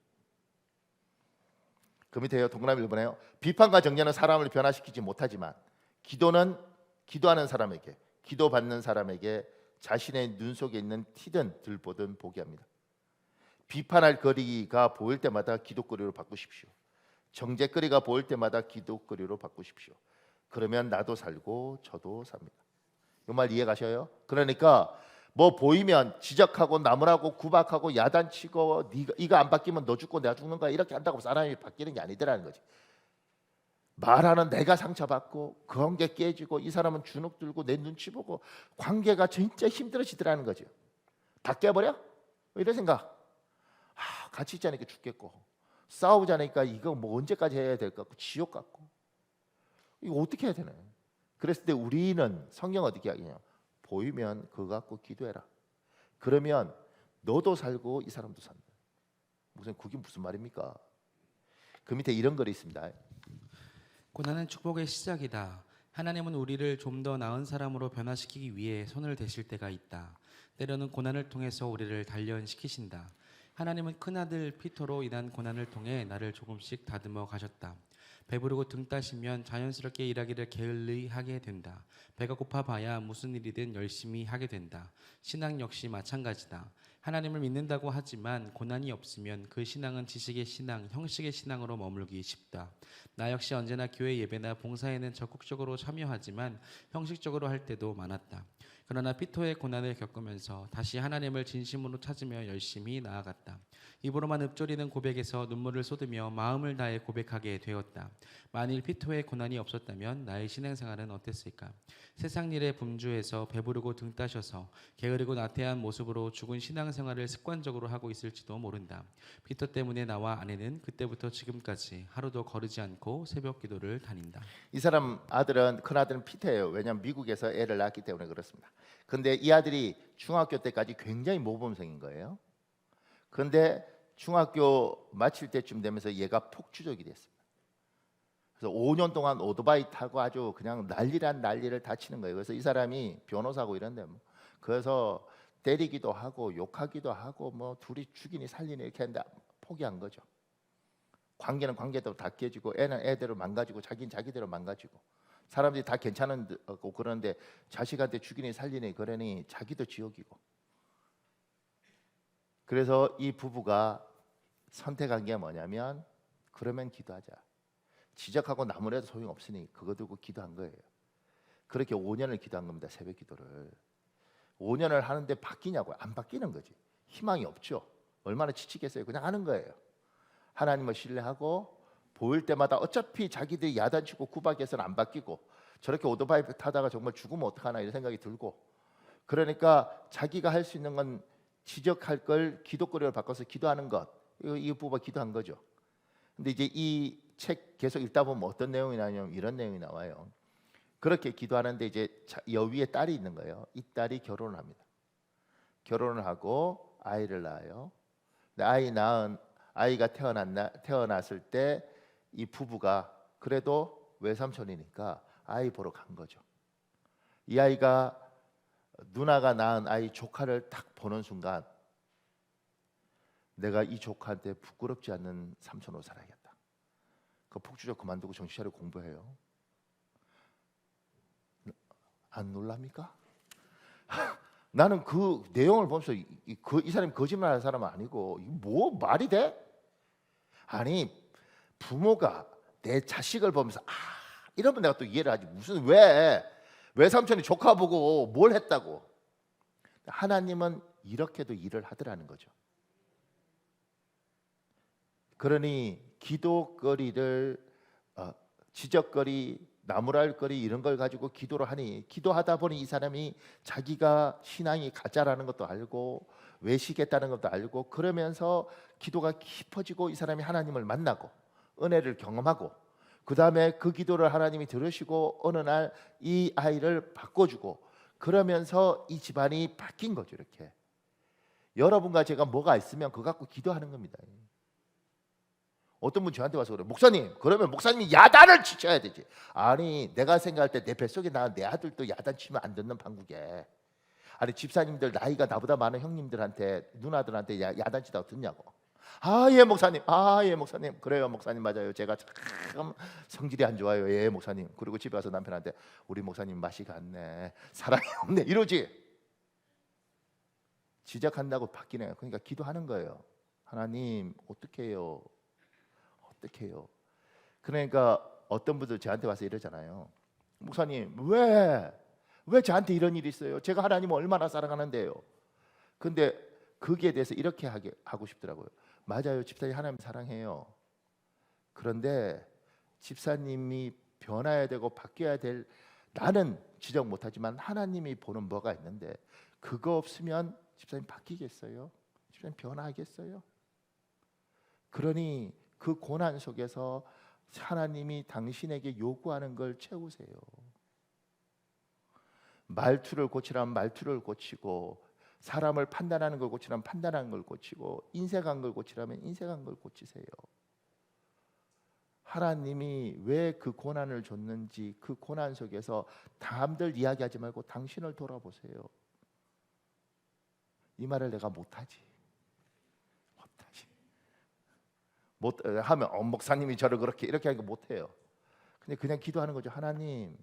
그 밑에요. 동그라미 1번에요. 비판과 정죄는 사람을 변화시키지 못하지만 기도는 기도하는 사람에게 기도받는 사람에게 자신의 눈 속에 있는 티든 들보든 보게 합니다. 비판할 거리가 보일 때마다 기도거리로 바꾸십시오. 정죄거리가 보일 때마다 기도거리로 바꾸십시오. 그러면 나도 살고 저도 삽니다. 이 말 이해 가셔요? 그러니까 뭐 보이면 지적하고 나무라고 구박하고 야단치고 이거 안 바뀌면 너 죽고 내가 죽는 거야 이렇게 한다고 사람이 바뀌는 게 아니더라는 거지. 말하는 내가 상처받고 그 관계 깨지고 이 사람은 주눅 들고 내 눈치 보고 관계가 진짜 힘들어지더라는 거죠. 다 깨버려? 이런 생각. 같이 있자니까 죽겠고 싸우자니까 이거 뭐 언제까지 해야 될 것 같고 지옥 같고 이거 어떻게 해야 되나? 그랬을 때 우리는 성경 어떻게 하겠냐? 보이면 그거 갖고 기도해라. 그러면 너도 살고 이 사람도 산다. 그게 무슨 말입니까? 그 밑에 이런 글이 있습니다. 고난은 축복의 시작이다. 하나님은 우리를 좀 더 나은 사람으로 변화시키기 위해 손을 대실 때가 있다. 때로는 고난을 통해서 우리를 단련시키신다. 하나님은 큰아들 피터로 인한 고난을 통해 나를 조금씩 다듬어 가셨다. 배부르고 등 따시면 자연스럽게 일하기를 게을리 하게 된다. 배가 고파봐야 무슨 일이든 열심히 하게 된다. 신앙 역시 마찬가지다. 하나님을 믿는다고 하지만 고난이 없으면 그 신앙은 지식의 신앙, 형식의 신앙으로 머물기 쉽다. 나 역시 언제나 교회 예배나 봉사에는 적극적으로 참여하지만 형식적으로 할 때도 많았다. 그러나 피터의 고난을 겪으면서 다시 하나님을 진심으로 찾으며 열심히 나아갔다. 입으로만 읊조리는 고백에서 눈물을 쏟으며 마음을 다해 고백하게 되었다. 만일 피터의 고난이 없었다면 나의 신앙생활은 어땠을까? 세상 일에 분주해서 배부르고 등 따셔서 게으르고 나태한 모습으로 죽은 신앙생활을 습관적으로 하고 있을지도 모른다. 피터 때문에 나와 아내는 그때부터 지금까지 하루도 거르지 않고 새벽 기도를 다닌다. 이 사람 아들은 큰 아들은 피터예요. 왜냐하면 미국에서 애를 낳았기 때문에 그렇습니다. 근데 이 아들이 중학교 때까지 굉장히 모범생인 거예요. 그런데 중학교 마칠 때쯤 되면서 얘가 폭주족이 됐습니다. 그래서 5년 동안 오토바이 타고 아주 그냥 난리란 난리를 다 치는 거예요. 그래서 이 사람이 변호사고 이런데 뭐 그래서 때리기도 하고 욕하기도 하고 뭐 둘이 죽이니 살리니 이렇게 했는데 포기한 거죠. 관계는 관계대로 다 깨지고 애는 애대로 망가지고 자기는 자기대로 망가지고 사람들이 다 괜찮은 거 그러는데 자식한테 죽이니 살리니 그러니 자기도 지옥이고 그래서 이 부부가 선택한 게 뭐냐면 그러면 기도하자. 지적하고 나무라도 소용없으니 그거 두고 기도한 거예요. 그렇게 5년을 기도한 겁니다. 새벽 기도를. 5년을 하는데 바뀌냐고요? 안 바뀌는 거지. 희망이 없죠. 얼마나 지치겠어요. 그냥 하는 거예요. 하나님을 신뢰하고 보일 때마다 어차피 자기들이 야단치고 구박해서는 안 바뀌고 저렇게 오토바이 타다가 정말 죽으면 어떡하나 이런 생각이 들고, 그러니까 자기가 할 수 있는 건 지적할 걸 기도거리로 바꿔서 기도하는 것. 이 부부가 기도한 거죠. 근데 이제 이 책 계속 읽다 보면 어떤 내용이 나냐면 이런 내용이 나와요. 그렇게 기도하는데 이제 여위에 딸이 있는 거예요. 이 딸이 결혼을 합니다. 결혼을 하고 아이를 낳아요. 근데 아이가 태어났을 때 이 부부가 그래도 외삼촌이니까 아이 보러 간 거죠. 이 아이가 누나가 낳은 아이 조카를 딱 보는 순간 내가 이 조카한테 부끄럽지 않는 삼촌으로 살아야겠다. 그 폭주적 그만두고 정신 차리고 공부해요. 안 놀랍니까? 나는 그 내용을 보면서 이 사람이 거짓말하는 사람은 아니고 이거 뭐 말이 돼? 아니 부모가 내 자식을 보면서 이러면 내가 또 이해를 하지. 무슨 왜 외삼촌이 조카 보고 뭘 했다고. 하나님은 이렇게도 일을 하더라는 거죠. 그러니 기도거리를 지적거리, 나무랄거리 이런 걸 가지고 기도를 하니 기도하다 보니 이 사람이 자기가 신앙이 가짜라는 것도 알고 외식했다는 것도 알고 그러면서 기도가 깊어지고 이 사람이 하나님을 만나고 은혜를 경험하고 그 다음에 그 기도를 하나님이 들으시고 어느 날 이 아이를 바꿔주고 그러면서 이 집안이 바뀐 거죠. 이렇게 여러분과 제가 뭐가 있으면 그거 갖고 기도하는 겁니다. 어떤 분 저한테 와서 그래, 목사님 그러면 목사님이 야단을 치셔야 되지. 아니 내가 생각할 때 내 뱃속에 낳은 내 아들도 야단 치면 안 듣는 판국에, 아니 집사님들 나이가 나보다 많은 형님들한테 누나들한테 야단 치다고 듣냐고. 예 목사님, 예 목사님, 그래요 목사님 맞아요, 제가 참 성질이 안 좋아요, 예 목사님. 그리고 집에 가서 남편한테 우리 목사님 맛이 갔네, 사랑이 없네 이러지. 지적한다고 바뀌네요. 그러니까 기도하는 거예요. 하나님 어떻게 해요? 어떻게 해요? 그러니까 어떤 분들 저한테 와서 이러잖아요. 목사님 왜 저한테 이런 일이 있어요? 제가 하나님을 얼마나 사랑하는데요. 근데 거기에 대해서 이렇게 하고 싶더라고요. 맞아요, 집사님 하나님 사랑해요. 그런데 집사님이 변화해야 되고 바뀌어야 될, 나는 지적 못하지만 하나님이 보는 뭐가 있는데 그거 없으면 집사님 바뀌겠어요? 집사님 변화하겠어요? 그러니 그 고난 속에서 하나님이 당신에게 요구하는 걸 채우세요. 말투를 고치라면 말투를 고치고, 사람을 판단하는 걸 고치라면 판단하는 걸 고치고, 인색한 걸 고치라면 인색한 걸 고치세요. 하나님이 왜 그 고난을 줬는지 그 고난 속에서 남들 이야기하지 말고 당신을 돌아보세요. 이 말을 내가 못하지. 못하면 목사님이 저를 그렇게 이렇게 하니까 못해요. 근데 그냥 기도하는 거죠. 하나님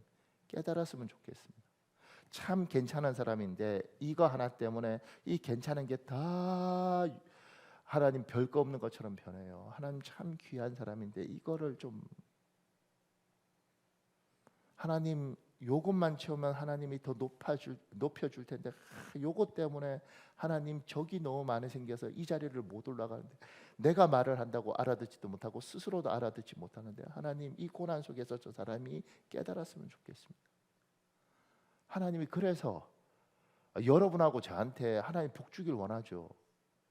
깨달았으면 좋겠습니다. 참 괜찮은 사람인데 이거 하나 때문에 이 괜찮은 게 다 하나님 별거 없는 것처럼 변해요. 하나님 참 귀한 사람인데 이거를 좀, 하나님 요것만 채우면 하나님이 더 높여줄 텐데 요것 때문에 하나님 적이 너무 많이 생겨서 이 자리를 못 올라가는데, 내가 말을 한다고 알아듣지도 못하고 스스로도 알아듣지 못하는데 하나님 이 고난 속에서 저 사람이 깨달았으면 좋겠습니다. 하나님이 그래서 여러분하고 저한테 하나님 복 주길 원하죠.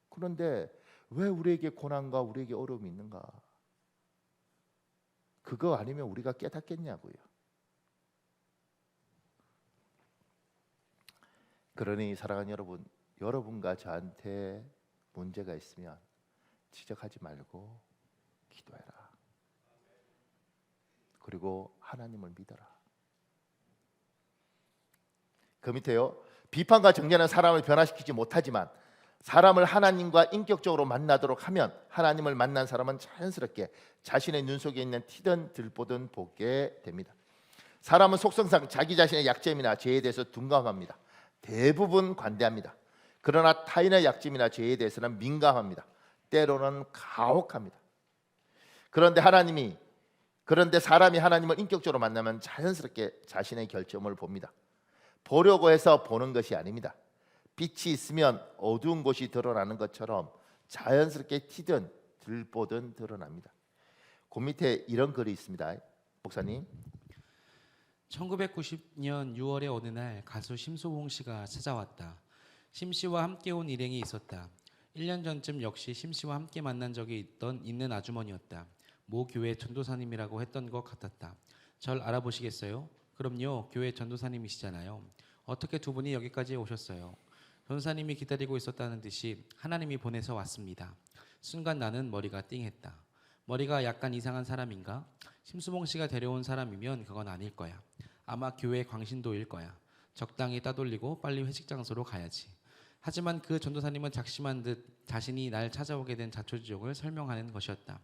그런데 왜 우리에게 고난과 우리에게 어려움이 있는가? 그거 아니면 우리가 깨닫겠냐고요. 그러니 사랑하는 여러분, 여러분과 저한테 문제가 있으면 지적하지 말고 기도해라. 그리고 하나님을 믿어라. 그 밑에요. 비판과 정죄는 사람을 변화시키지 못하지만 사람을 하나님과 인격적으로 만나도록 하면 하나님을 만난 사람은 자연스럽게 자신의 눈 속에 있는 티든 들보든 보게 됩니다. 사람은 속성상 자기 자신의 약점이나 죄에 대해서 둔감합니다. 대부분 관대합니다. 그러나 타인의 약점이나 죄에 대해서는 민감합니다. 때로는 가혹합니다. 그런데 사람이 하나님을 인격적으로 만나면 자연스럽게 자신의 결점을 봅니다. 보려고 해서 보는 것이 아닙니다. 빛이 있으면 어두운 곳이 드러나는 것처럼 자연스럽게 튀든 들보든 드러납니다. 그 밑에 이런 글이 있습니다. 목사님. 1990년 6월의 어느 날 가수 심수봉 씨가 찾아왔다. 심 씨와 함께 온 일행이 있었다. 1년 전쯤 역시 심 씨와 함께 만난 적이 있는 아주머니였다. 모 교회 전도사님이라고 했던 것 같았다. 절 알아보시겠어요? 그럼요. 교회 전도사님이시잖아요. 어떻게 두 분이 여기까지 오셨어요? 전도사님이 기다리고 있었다는 듯이 하나님이 보내서 왔습니다. 순간 나는 머리가 띵했다. 머리가 약간 이상한 사람인가? 심수봉 씨가 데려온 사람이면 그건 아닐 거야. 아마 교회 광신도일 거야. 적당히 따돌리고 빨리 회식 장소로 가야지. 하지만 그 전도사님은 작심한 듯 자신이 날 찾아오게 된 자초지종을 설명하는 것이었다.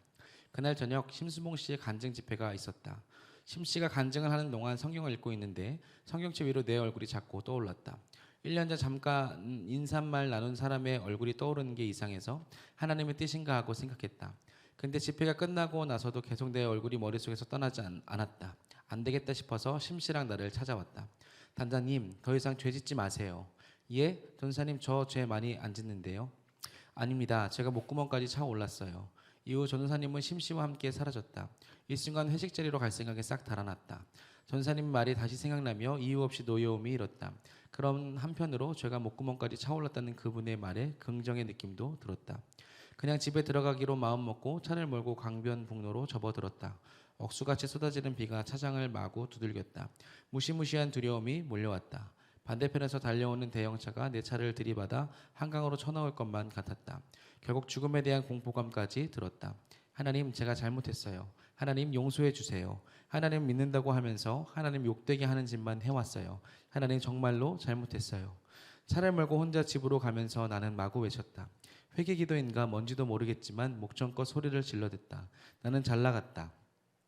그날 저녁 심수봉 씨의 간증 집회가 있었다. 심 씨가 간증을 하는 동안 성경을 읽고 있는데 성경책 위로 내 얼굴이 자꾸 떠올랐다. 1년 전 잠깐 인사말 나눈 사람의 얼굴이 떠오르는 게 이상해서 하나님의 뜻인가 하고 생각했다. 근데 집회가 끝나고 나서도 계속 내 얼굴이 머릿속에서 떠나지 않았다. 안 되겠다 싶어서 심 씨랑 나를 찾아왔다. 단장님, 더 이상 죄 짓지 마세요. 예? 전사님, 저 죄 많이 안 짓는데요. 아닙니다. 제가 목구멍까지 차올랐어요. 이후 전도사님은 심 씨와 함께 사라졌다. 이 순간 회식 자리로 갈 생각이 싹 달아났다. 전사님 말이 다시 생각나며 이유 없이 노여움이 일었다. 그럼 한편으로 제가 목구멍까지 차올랐다는 그분의 말에 긍정의 느낌도 들었다. 그냥 집에 들어가기로 마음먹고 차를 몰고 강변북로로 접어들었다. 억수같이 쏟아지는 비가 차장을 마구 두들겼다. 무시무시한 두려움이 몰려왔다. 반대편에서 달려오는 대형차가 내 차를 들이받아 한강으로 쳐넣을 것만 같았다. 결국 죽음에 대한 공포감까지 들었다. 하나님, 제가 잘못했어요. 하나님, 용서해 주세요. 하나님 믿는다고 하면서 하나님 욕되게 하는 짓만 해왔어요. 하나님, 정말로 잘못했어요. 차를 몰고 혼자 집으로 가면서 나는 마구 외쳤다. 회개기도인가 뭔지도 모르겠지만 목청껏 소리를 질러댔다. 나는 잘 나갔다.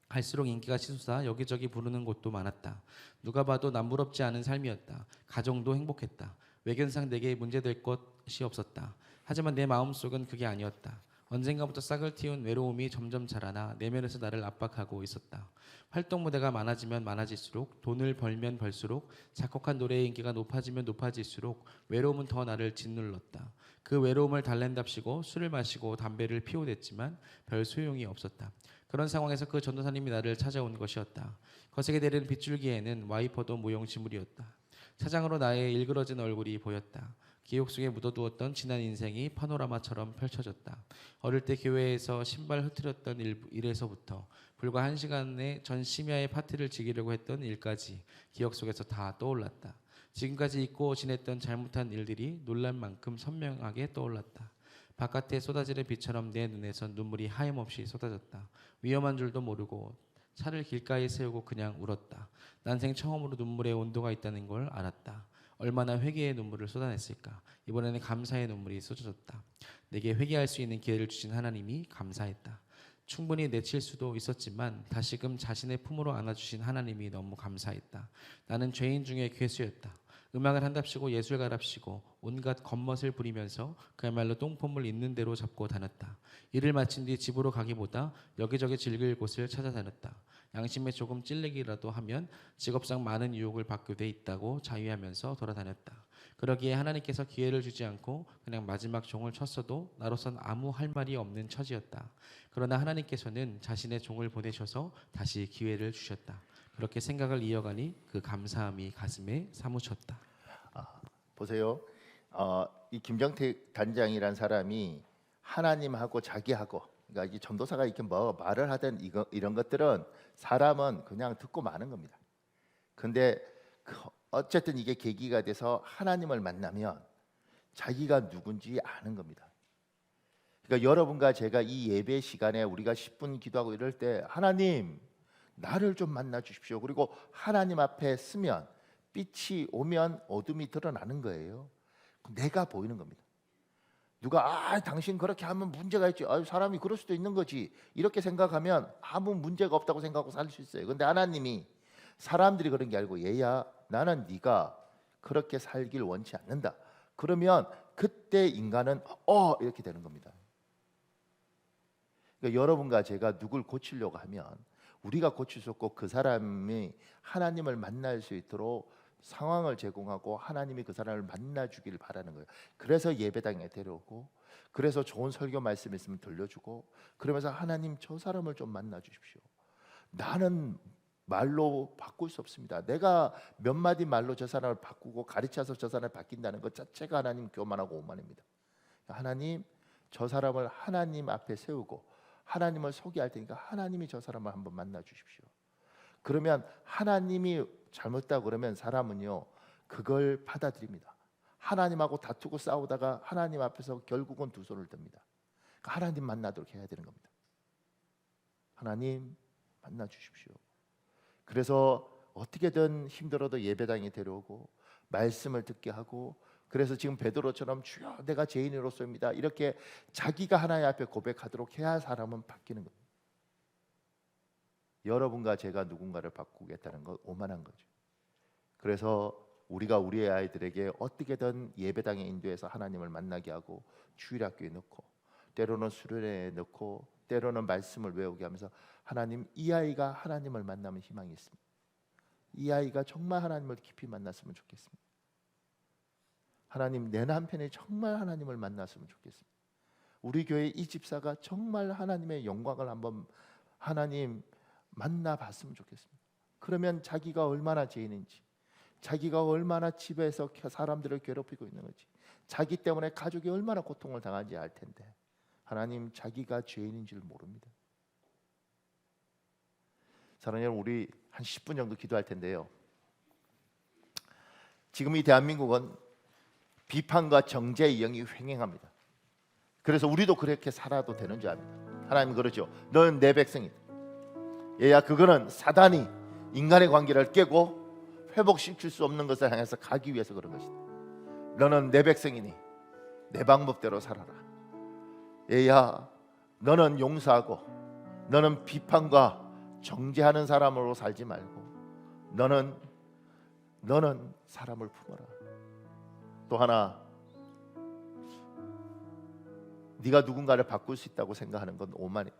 갈수록 인기가 치솟아 여기저기 부르는 곳도 많았다. 누가 봐도 남부럽지 않은 삶이었다. 가정도 행복했다. 외견상 내게 문제될 것이 없었다. 하지만 내 마음속은 그게 아니었다. 언젠가부터 싹을 틔운 외로움이 점점 자라나 내면에서 나를 압박하고 있었다. 활동 무대가 많아지면 많아질수록, 돈을 벌면 벌수록, 작곡한 노래의 인기가 높아지면 높아질수록 외로움은 더 나를 짓눌렀다. 그 외로움을 달랜답시고 술을 마시고 담배를 피우댔지만 별 소용이 없었다. 그런 상황에서 그 전도사님이 나를 찾아온 것이었다. 거세게 내리는 빗줄기에는 와이퍼도 무용지물이었다. 차장으로 나의 일그러진 얼굴이 보였다. 기억 속에 묻어두었던 지난 인생이 파노라마처럼 펼쳐졌다. 어릴 때 교회에서 신발 흐트렸던 일에서부터 불과 1시간에 전 심야의 파티를 즐기려고 했던 일까지 기억 속에서 다 떠올랐다. 지금까지 잊고 지냈던 잘못한 일들이 놀랄 만큼 선명하게 떠올랐다. 바깥에 쏟아지는 비처럼 내 눈에서 눈물이 하염없이 쏟아졌다. 위험한 줄도 모르고 차를 길가에 세우고 그냥 울었다. 난생 처음으로 눈물에 온도가 있다는 걸 알았다. 얼마나 회개의 눈물을 쏟아냈을까. 이번에는 감사의 눈물이 쏟아졌다. 내게 회개할 수 있는 기회를 주신 하나님이 감사했다. 충분히 내칠 수도 있었지만 다시금 자신의 품으로 안아주신 하나님이 너무 감사했다. 나는 죄인 중에 괴수였다. 음악을 한답시고 예술가랍시고 온갖 겉멋을 부리면서 그야말로 똥폼을 있는 대로 잡고 다녔다. 일을 마친 뒤 집으로 가기보다 여기저기 즐길 곳을 찾아다녔다. 양심에 조금 찔리기라도 하면 직업상 많은 유혹을 받게 돼 있다고 자위하면서 돌아다녔다. 그러기에 하나님께서 기회를 주지 않고 그냥 마지막 종을 쳤어도 나로선 아무 할 말이 없는 처지였다. 그러나 하나님께서는 자신의 종을 보내셔서 다시 기회를 주셨다. 그렇게 생각을 이어가니 그 감사함이 가슴에 사무쳤다. 보세요. 이 김정택 단장이란 사람이 하나님하고 자기하고, 그러니까 이 전도사가 이렇게 뭐 말을 하든 이런 것들은 사람은 그냥 듣고 마는 겁니다. 근데 어쨌든 이게 계기가 돼서 하나님을 만나면 자기가 누군지 아는 겁니다. 그러니까 여러분과 제가 이 예배 시간에 우리가 10분 기도하고 이럴 때 하나님 나를 좀 만나 주십시오. 그리고 하나님 앞에 쓰면 빛이 오면 어둠이 드러나는 거예요. 내가 보이는 겁니다. 누가 당신 그렇게 하면 문제가 있지. 사람이 그럴 수도 있는 거지. 이렇게 생각하면 아무 문제가 없다고 생각하고 살 수 있어요. 근데 하나님이 사람들이 그런 게 알고 얘야 나는 네가 그렇게 살길 원치 않는다. 그러면 그때 인간은 이렇게 되는 겁니다. 그러니까 여러분과 제가 누굴 고치려고 하면 우리가 고칠 수 없고 그 사람이 하나님을 만날 수 있도록 상황을 제공하고 하나님이 그 사람을 만나주길 바라는 거예요. 그래서 예배당에 데려오고, 그래서 좋은 설교 말씀 있으면 들려주고, 그러면서 하나님 저 사람을 좀 만나주십시오. 나는 말로 바꿀 수 없습니다. 내가 몇 마디 말로 저 사람을 바꾸고 가르쳐서 저 사람을 바뀐다는 것 자체가 하나님 교만하고 오만입니다. 하나님 저 사람을 하나님 앞에 세우고 하나님을 소개할 테니까 하나님이 저 사람을 한번 만나 주십시오. 그러면 하나님이 잘못했다고 그러면 사람은요 그걸 받아들입니다. 하나님하고 다투고 싸우다가 하나님 앞에서 결국은 두 손을 듭니다. 그러니까 하나님 만나도록 해야 되는 겁니다. 하나님 만나 주십시오. 그래서 어떻게든 힘들어도 예배당에 데려오고 말씀을 듣게 하고, 그래서 지금 베드로처럼 주여 내가 죄인으로서입니다 이렇게 자기가 하나님 앞에 고백하도록 해야 사람은 바뀌는 겁니다. 여러분과 제가 누군가를 바꾸겠다는 건 오만한 거죠. 그래서 우리가 우리의 아이들에게 어떻게든 예배당에 인도해서 하나님을 만나게 하고 주일학교에 넣고 때로는 수련회에 넣고 때로는 말씀을 외우게 하면서 하나님 이 아이가 하나님을 만나면 희망이 있습니다. 이 아이가 정말 하나님을 깊이 만났으면 좋겠습니다. 하나님 내 남편이 정말 하나님을 만났으면 좋겠습니다. 우리 교회 이 집사가 정말 하나님의 영광을 한번 하나님 만나봤으면 좋겠습니다. 그러면 자기가 얼마나 죄인인지, 자기가 얼마나 집에서 사람들을 괴롭히고 있는 건지, 자기 때문에 가족이 얼마나 고통을 당하는지 알 텐데 하나님 자기가 죄인인 줄 모릅니다. 사랑하는 여러분, 우리 한 10분 정도 기도할 텐데요. 지금 이 대한민국은 비판과 정죄의 영이 횡행합니다. 그래서 우리도 그렇게 살아도 되는 줄 압니다. 하나님 그러죠. 너는 내 백성이다. 얘야 그거는 사단이 인간의 관계를 깨고 회복시킬 수 없는 것을 향해서 가기 위해서 그런 것이다. 너는 내 백성이니 내 방법대로 살아라. 얘야 너는 용서하고 너는 비판과 정죄하는 사람으로 살지 말고 너는 사람을 품어라. 또 하나, 네가 누군가를 바꿀 수 있다고 생각하는 건 오만이다.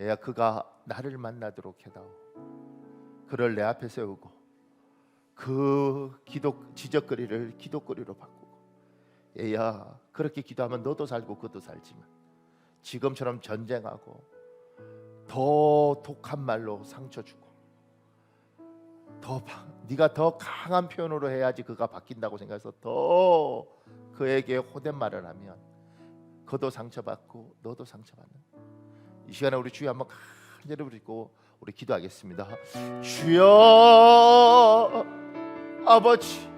얘야 그가 나를 만나도록 해다오. 그를 내 앞에 세우고 그 지적거리를 기독거리로 바꾸고, 얘야 그렇게 기도하면 너도 살고 그도 살지만 지금처럼 전쟁하고 더 독한 말로 상처 주고 네가 더 강한 표현으로 해야지 그가 바뀐다고 생각해서 더 그에게 호된 말을 하면 그도 상처받고 너도 상처받는, 이 시간에 우리 주여 한번 간절히 부르고 우리 기도하겠습니다. 주여 아버지,